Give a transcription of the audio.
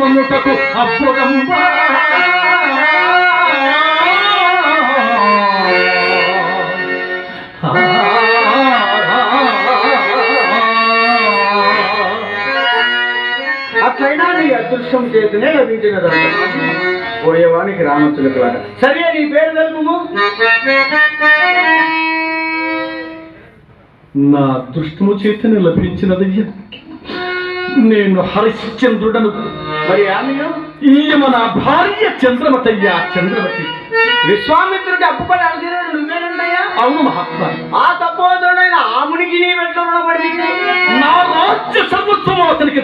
మనుటకు అప్పుడమ్మా అట్లయినా నీ అదృష్టం చేతనే లభించినదంట. పోయేవానికి రామచులకలాగా. సరే, నీ పేరు తెలుపు. నా అదృష్టము చేతనే లభించినదయ్యా. నేను హరిశ్చంద్రుడను. మరి ఆమెను ఈమె నా భార్య చంద్రమతయ్యా. చంద్రమతి విశ్వామిత్రుడి అప్పుపడి అడిగినాడు నువ్వేనంటయ్యా? అవును మహాత్మా. ఆ తపోదుడైన ఆమునికి నీ వెంట రుణపడి నా రాజ్య సర్వస్వము అతనికి